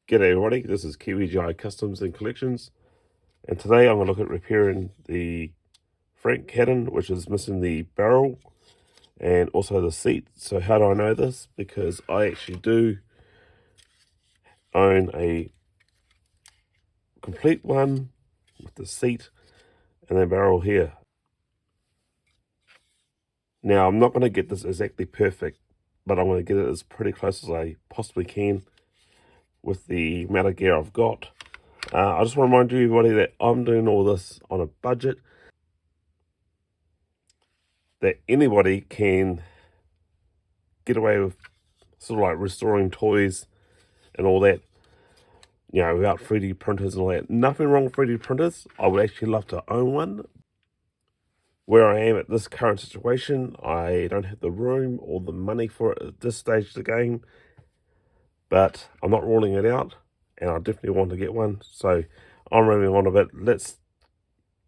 G'day everybody, this is KiwiGI Customs and Collections, and today I'm going to look at repairing the Flak Cannon, which is missing the barrel and also the seat. So how do I know this? Because I actually do own a complete one with the seat and the barrel here. Now I'm not going to get this exactly perfect, but I'm going to get it as pretty close as I possibly can with the amount of gear I've got. I just want to remind you everybody that I'm doing all this on a budget, that anybody can get away with sort of like restoring toys and all that, you know, without 3D printers and all that. Nothing wrong with 3D printers. I would actually love to own one. Where I am at this current situation, I don't have the room or the money for it at this stage of the game, but I'm not ruling it out, and I definitely want to get one. So I'm moving on a bit. Let's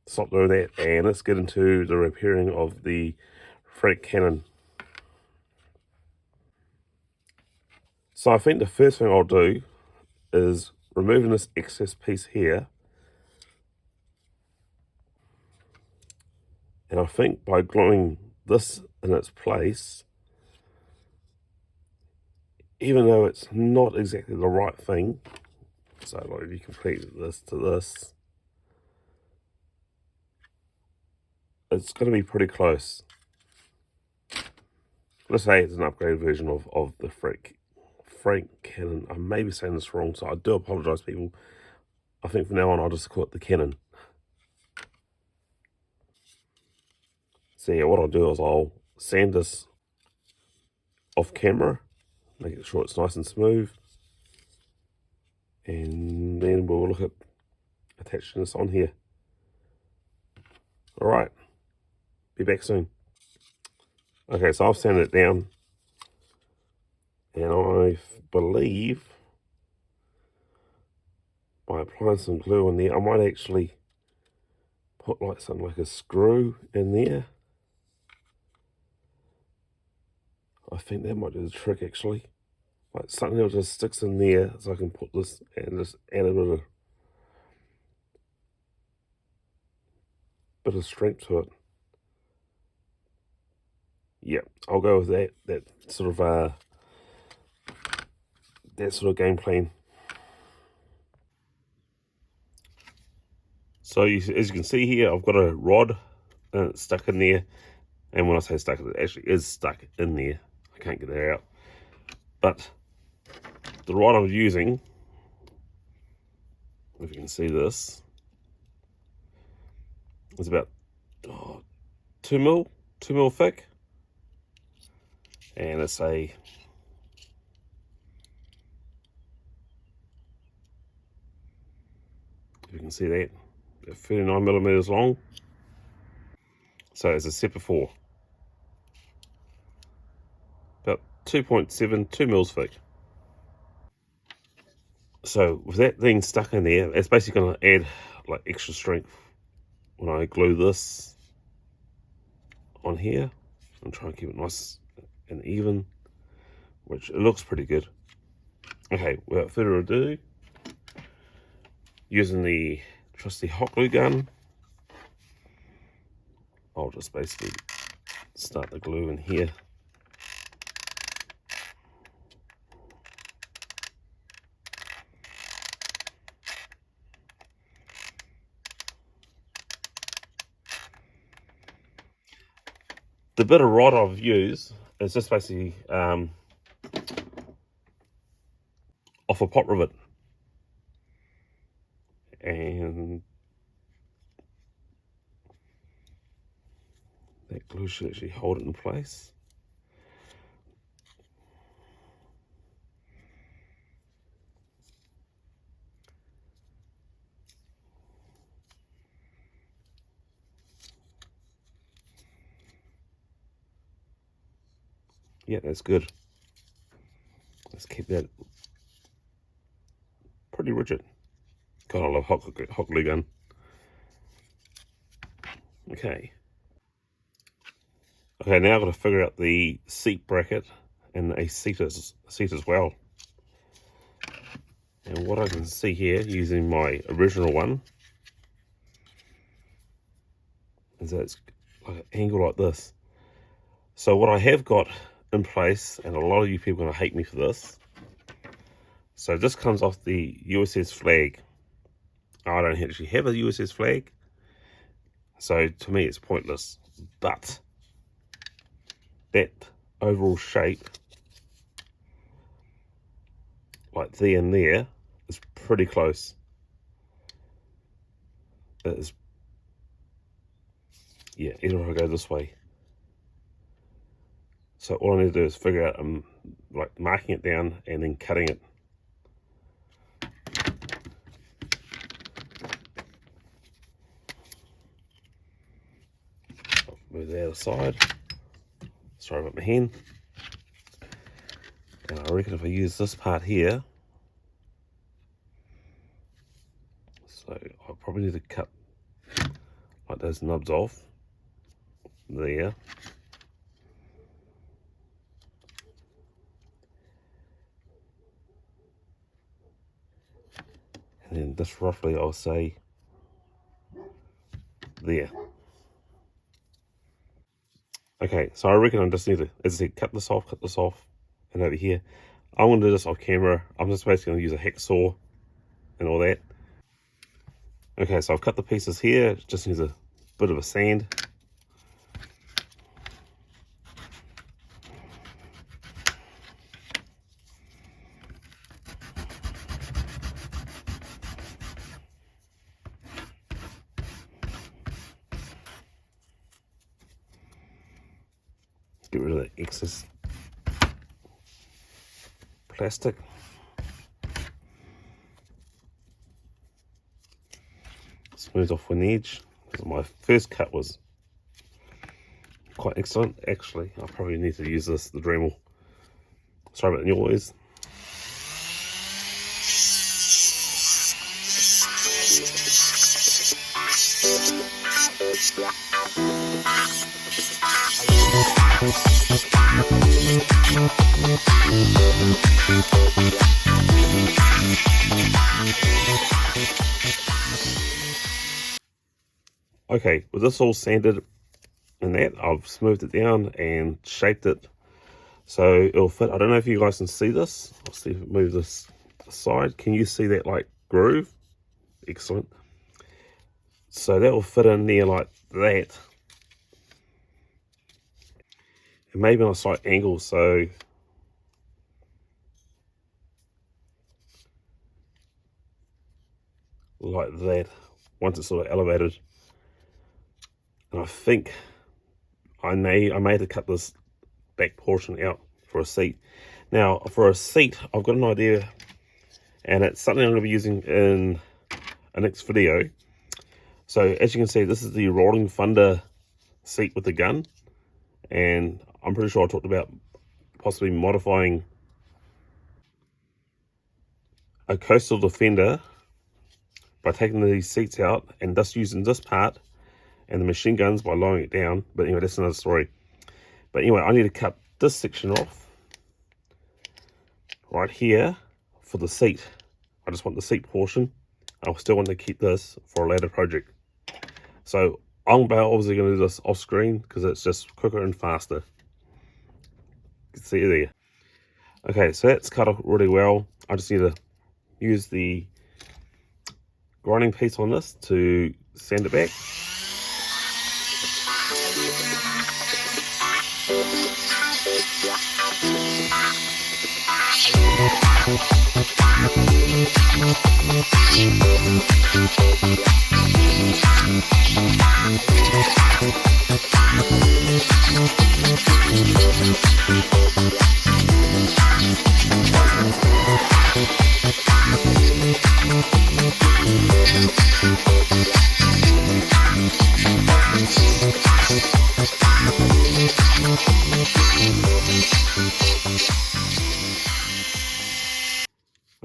stop doing that and let's get into the repairing of the Flak Cannon. So I think the first thing I'll do is removing this excess piece here. And I think by gluing this in its place, even though it's not exactly the right thing, so like if you complete this to this, it's going to be pretty close. Let's say it's an upgraded version of the Flak Cannon. I may be saying this wrong, so I do apologize, people. I think from now on I'll just call it the Cannon. So yeah, what I'll do is I'll sand this off camera, make sure it's nice and smooth, and then we'll look at attaching this on here. Alright, be back soon. Okay, so I've sanded it down, and I believe by applying some glue in there, I might actually put like something like a screw in there. I think that might do the trick actually. Like something that just sticks in there, so I can put this and just add a bit of strength to it. Yeah, I'll go with that sort of game plan. So as you can see here, I've got a rod and it's stuck in there. And when I say stuck, it actually is stuck in there. I can't get it out. But the rod I'm using, if you can see this, is about 2 mil thick. And it's if you can see that, 39 millimeters long. So it's a Seppa 4. About 2.7, 2 mils thick. So with that thing stuck in there, it's basically going to add like extra strength when I glue this on here and try and keep it nice and even, which it looks pretty good. Okay, without further ado, using the trusty hot glue gun, I'll just basically start the glue in here. The bit of rod I've used is just basically off a pot rivet, and that glue should actually hold it in place. Yeah, that's good. Let's keep that pretty rigid. God, I love hot glue gun. Okay. Okay, now I've got to figure out the seat bracket and a seat as well. And what I can see here, using my original one, is that it's like an angle like this. So what I have got in place, and a lot of you people are going to hate me for this, so this comes off the USS flag. I don't actually have a USS flag, so to me it's pointless, but that overall shape, like there and there, is pretty close. It is, yeah, either I go this way. So all I need to do is figure out, like marking it down and then cutting it. Move that aside. Sorry about my hand. And I reckon if I use this part here, so I probably need to cut like those nubs off there. And then this roughly, I'll say, there. Okay, so I reckon I just need to, as I said, cut this off, and over here. I'm going to do this off camera. I'm just basically going to use a hacksaw and all that. Okay, so I've cut the pieces here. It just needs a bit of a sand. Get rid of the excess plastic. Smooth off one edge. My first cut was quite excellent. Actually, I probably need to use this, the Dremel. Sorry about the noise. Okay, with this all sanded and that, I've smoothed it down and shaped it so it'll fit. I don't know if you guys can see this. I'll see if I move this aside. Can you see that like groove? Excellent. So that will fit in there like that. And maybe on a slight angle, so like that, once it's sort of elevated. And I think I may have to cut this back portion out for a seat. Now, for a seat, I've got an idea, and it's something I'm going to be using in a next video. So, as you can see, this is the Rolling Thunder seat with the gun, and I'm pretty sure I talked about possibly modifying a Coastal Defender by taking these seats out and just using this part and the machine guns by lowering it down. But anyway, that's another story. But anyway, I need to cut this section off right here for the seat. I just want the seat portion. I still want to keep this for a later project. So I'm obviously going to do this off screen because it's just quicker and faster. You can see it there. Okay, so that's cut off really well. I just need to use the grinding piece on this to sand it back.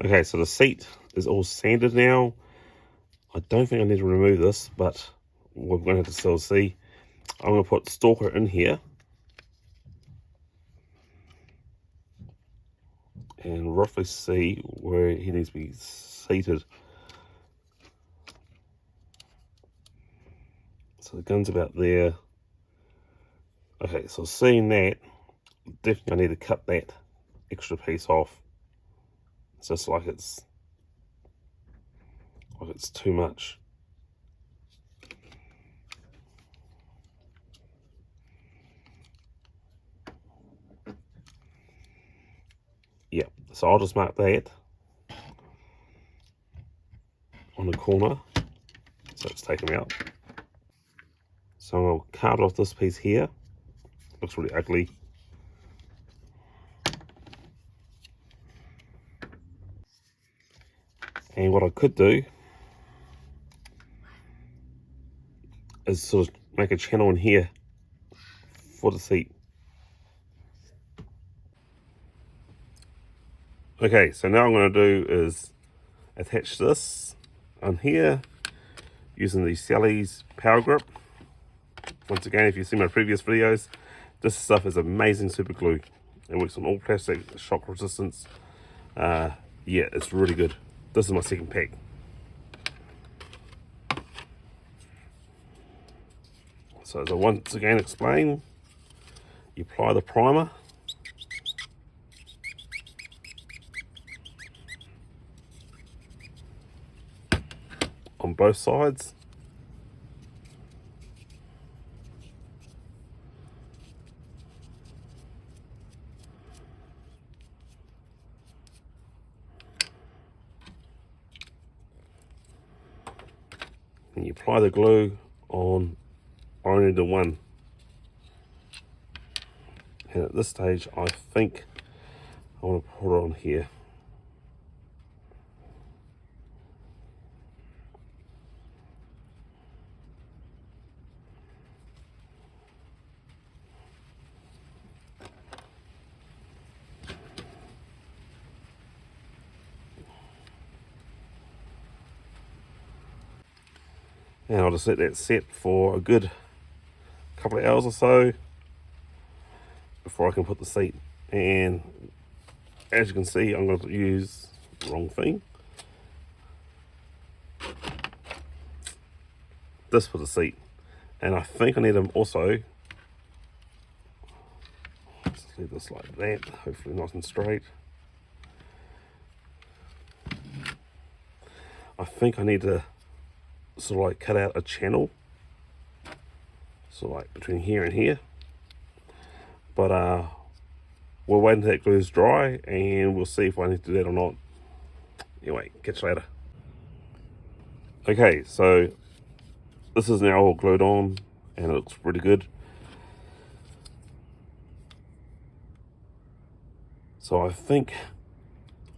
Okay, so the seat is all sanded now. I don't think I need to remove this, but we're going to have to still see. I'm going to put Stalker in here. and roughly see where he needs to be seated. So the gun's about there. Okay, so seeing that, definitely I need to cut that extra piece off. It's just like it's too much. Yeah, so I'll just mark that on the corner, so it's taken out. So I'll carve off this piece here. Looks really ugly. And what I could do is sort of make a channel in here for the seat. Okay, so now what I'm going to do is attach this on here using the Sally's power grip. Once again, if you've seen my previous videos, this stuff is amazing super glue. It works on all plastic, shock resistance. Yeah, it's really good. This is my second pack. So as I once again explain, you apply the primer. On both sides. And you apply the glue on only the one. And at this stage, I think I want to put it on here. And I'll just let that set for a good couple of hours or so before I can put the seat. And as you can see, I'm going to use the wrong thing. This for the seat. And I think I need them also, just leave this like that, hopefully nice and straight. I think I need to sort of like cut out a channel, so like between here and here. But we'll wait until that glue is dry and we'll see if I need to do that or not. Anyway, catch you later. Okay, so this is now all glued on and it looks pretty good. So I think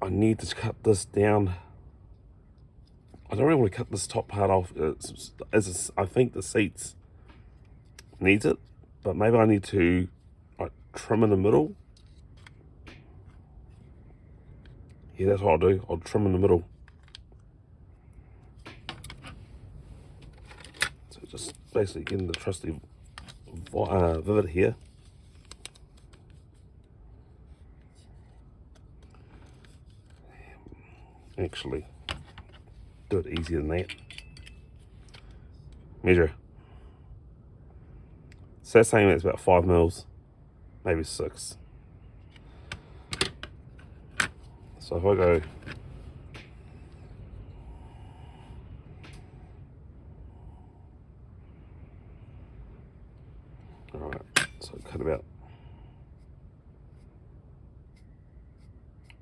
I need to cut this down. I don't really want to cut this top part off. I think the seats needs it, but maybe I need to like trim in the middle. Yeah, that's what I'll do. I'll trim in the middle. So just basically getting the trusty vivid here. Actually, do it easier than that. Measure. So that's saying it's about 5 mils, maybe 6. So if I go, all right, so cut about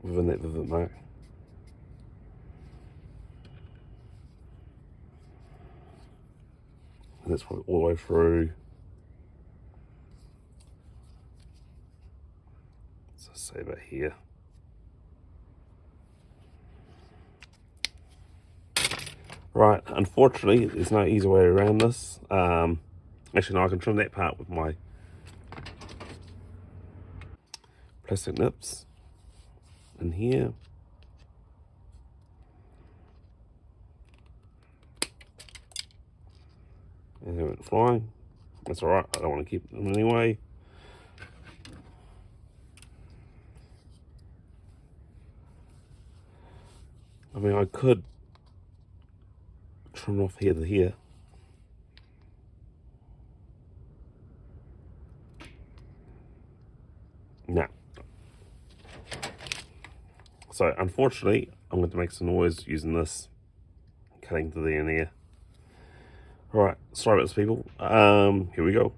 within that vivid mark. And that's probably all the way through. So say about here. Right, unfortunately, there's no easy way around this. Actually, no, I can trim that part with my plastic nips in here. And they went flying. That's all right, I don't want to keep them anyway. I mean, I could trim off here to here. No. So, unfortunately, I'm going to make some noise using this, cutting to the end here. Alright, sorry about this, people. Here we go.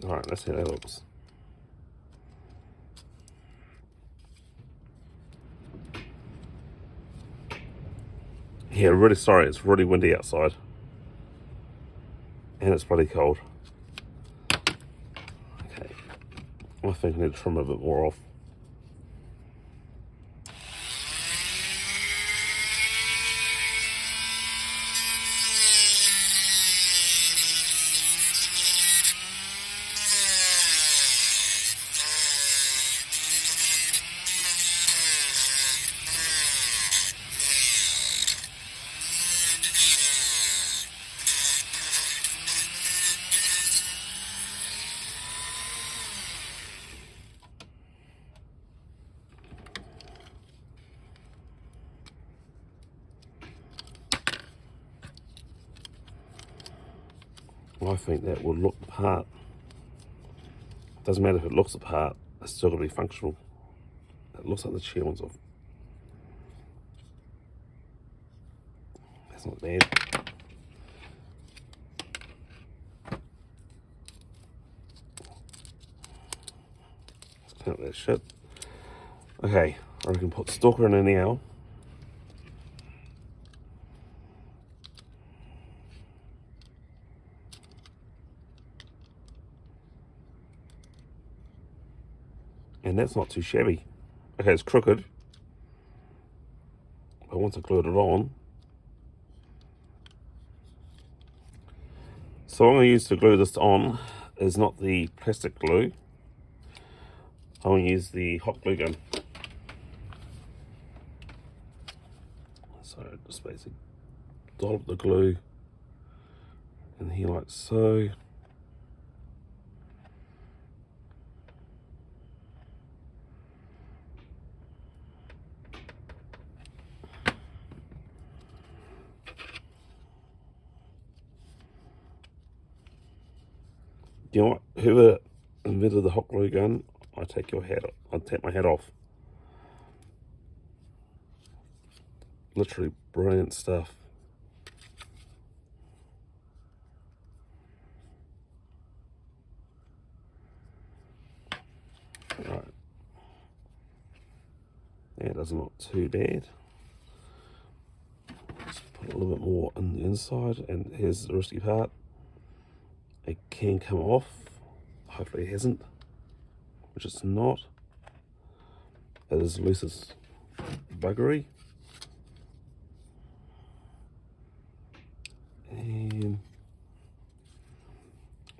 Alright, let's see how that looks. Yeah, really sorry, it's really windy outside. And it's bloody cold. Okay. I think I need to trim a bit more off. I think that would look the part. Doesn't matter if it looks the part, it's still going to be functional. It looks like the chair one's off. That's not bad. Let's clean up that shit. Okay, I reckon put Stalker in now. And that's not too shabby. Okay, it's crooked. But once I glued it on. So what I'm going to use to glue this on is not the plastic glue. I'm going to use the hot glue gun. So just basically dollop the glue in here like so. You know what? Whoever invented the hot glue gun, I take your hat. I take my hat off. Literally brilliant stuff. Right. Yeah, it doesn't look too bad. Let's put a little bit more on the inside, and here's the risky part. It can come off. Hopefully it hasn't, which it's not. It is loose as buggery. And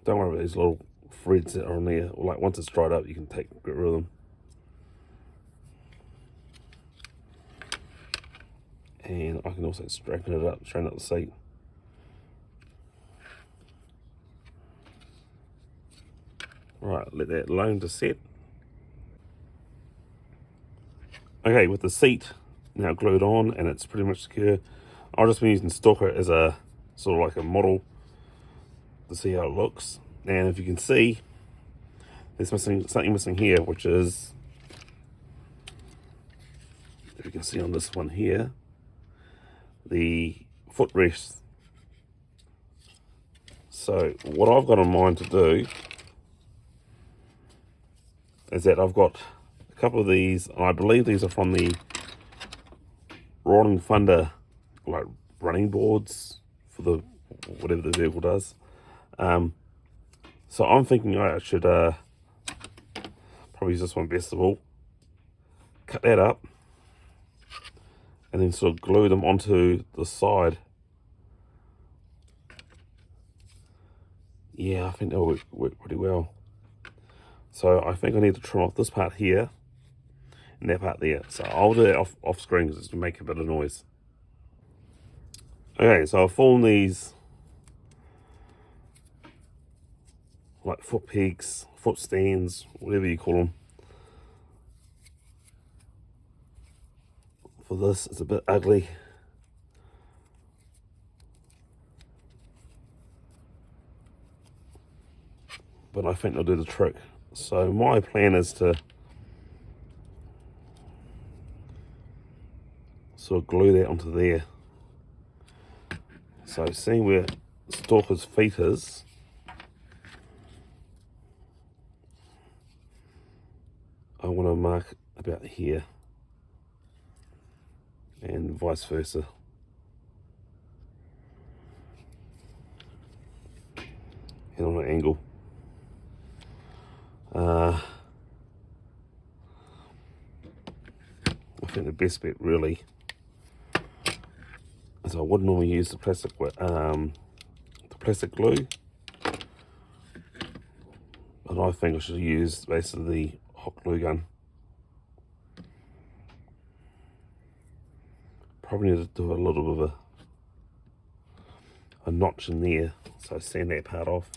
don't worry about these little threads that are on there. Like once it's dried up, you can get rid of them. And I can also straighten it up the seat. Right, let that alone to set. Okay, with the seat now glued on and it's pretty much secure, I've just been using Stalker as a sort of like a model to see how it looks. And if you can see, there's something missing here, which is, if you can see on this one here, the footrest So what I've got in mind to do is that I've got a couple of these, and I believe these are from the Rolling Thunder, like running boards for the whatever the vehicle does. So I'm thinking I should probably use this one best of all. Cut that up and then sort of glue them onto the side. Yeah, I think they'll work pretty well. So I think I need to trim off this part here and that part there. So I'll do that off screen because it's to make a bit of noise. Okay, so I've formed these like foot pegs, foot stands, whatever you call them. For this, it's a bit ugly. But I think they'll do the trick. So my plan is to sort of glue that onto there. So seeing where Stalker's feet is, I want to mark about here and vice versa. And on an angle. I think the best bet really is I would normally use the plastic glue, but I think I should use basically the hot glue gun. Probably need to do a little bit of a notch in there, so sand that part off.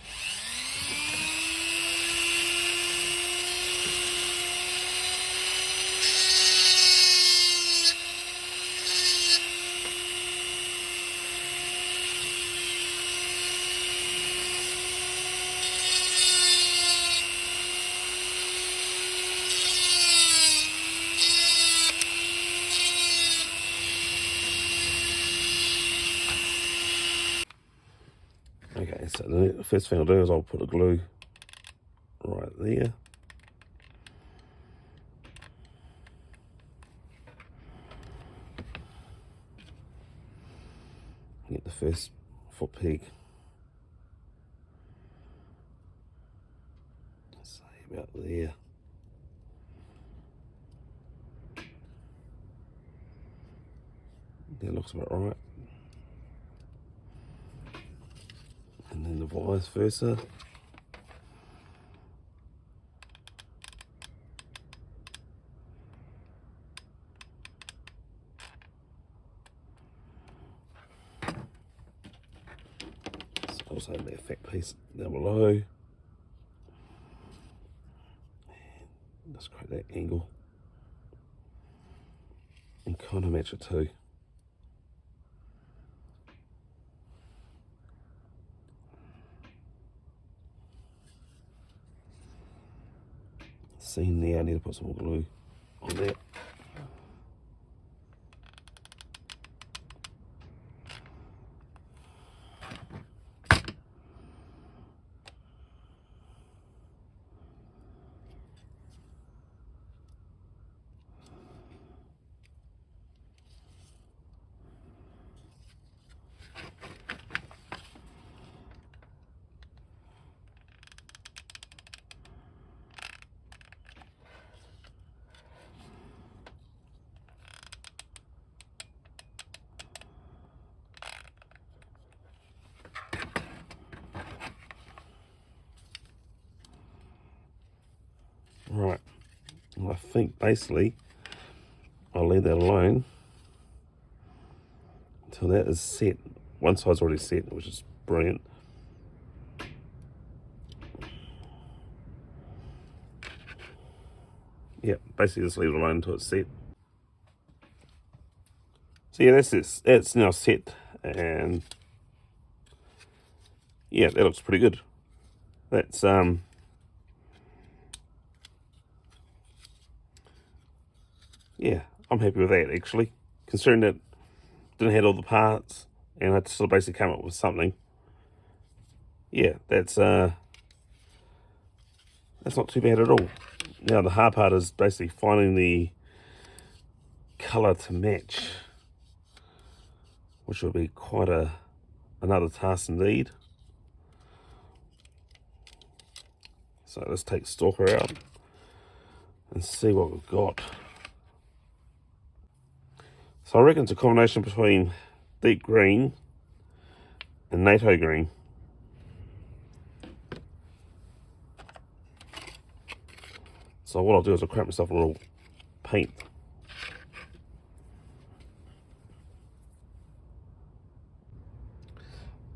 Okay, so the first thing I'll do is I'll put a glue right there. Get the first foot peg. Say about there. That looks about right. And then the vice versa. So also that fat piece down below. And just create that angle. And kind of match it too. Seam there, I need to put some more glue on that. Right, and I think basically I'll leave that alone until that is set. One side's already set, which is brilliant. Yeah, basically just leave it alone until it's set. So yeah, that's it. It's now set, and yeah, that looks pretty good. That's yeah, I'm happy with that actually, considering that didn't have all the parts and I had to sort of basically come up with something. yeah, that's not too bad at all. Now the hard part is basically finding the colour to match, which will be quite another task indeed. So let's take Stalker out and see what we've got. So I reckon it's a combination between deep green and NATO green. So what I'll do is I'll crack myself a little paint.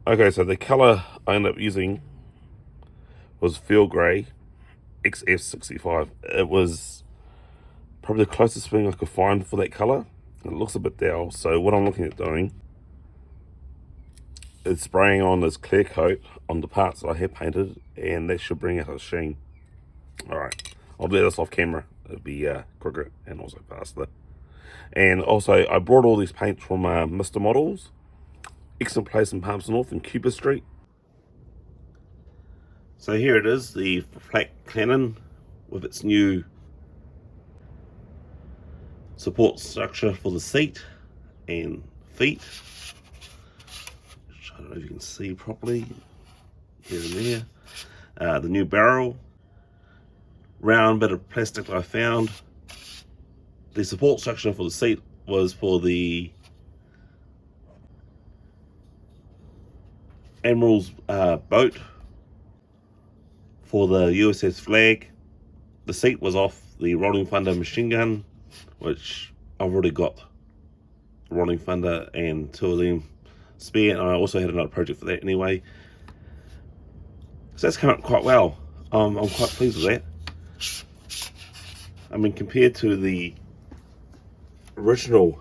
Okay, so the colour I ended up using was Field Grey XF65. It was probably the closest thing I could find for that colour. It looks a bit dull, so what I'm looking at doing is spraying on this clear coat on the parts that I have painted, and that should bring out a sheen. Alright, I'll do this off camera. It'll be quicker and also faster. And also, I brought all these paints from Mr. Models. Excellent place in Palmerston North in Cuba Street. So here it is, the Flak Cannon with its new support structure for the seat and feet. I don't know if you can see properly here and there. The new barrel, round bit of plastic that I found. The support structure for the seat was for the Admiral's boat for the USS Flag. The seat was off the Rolling Thunder machine gun, which I've already got Rolling Thunder and 2 of them spare, and I also had another project for that anyway. So that's come up quite well. I'm quite pleased with that. I mean, compared to the original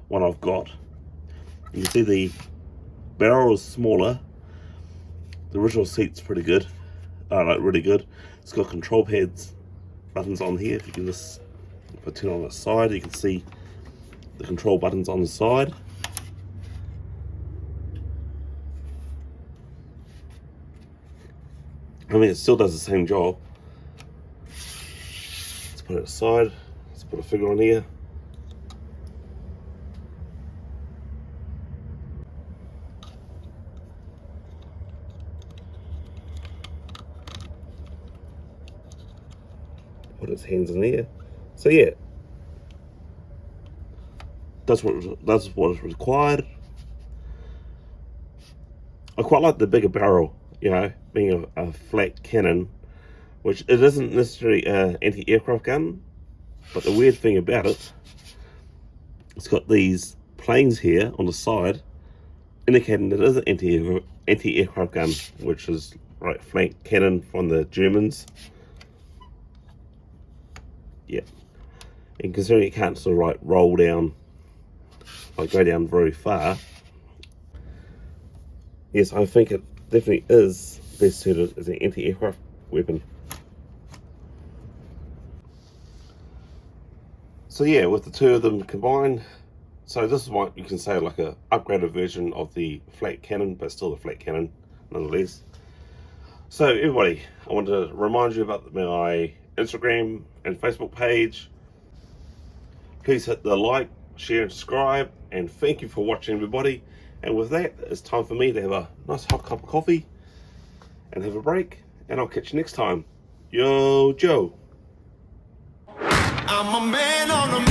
one I've got, you can see the barrel is smaller. The original seat's pretty good. Like really good. It's got control pads buttons on here. If you can just, if I turn on the side, you can see the control buttons on the side. I mean, it still does the same job. Let's put it aside. Let's put a figure on here. Put its hands in there. So yeah, that's what is required. I quite like the bigger barrel, you know, being a Flak Cannon, which it isn't necessarily an anti-aircraft gun, but the weird thing about it, it's got these planes here on the side indicating that it is an anti-aircraft gun, which is right, Flak Cannon from the Germans. Yeah, and considering it can't sort of like roll down, like go down very far, yes, I think it definitely is best suited as an anti-aircraft weapon. So yeah, with the two of them combined, so this is what you can say like a upgraded version of the Flak Cannon, but still the Flak Cannon nonetheless. So everybody, I want to remind you about my Instagram and Facebook page. Please hit the like, share and subscribe, and thank you for watching everybody. And with that, it's time for me to have a nice hot cup of coffee and have a break, and I'll catch you next time. Yo, Joe. I'm a man on a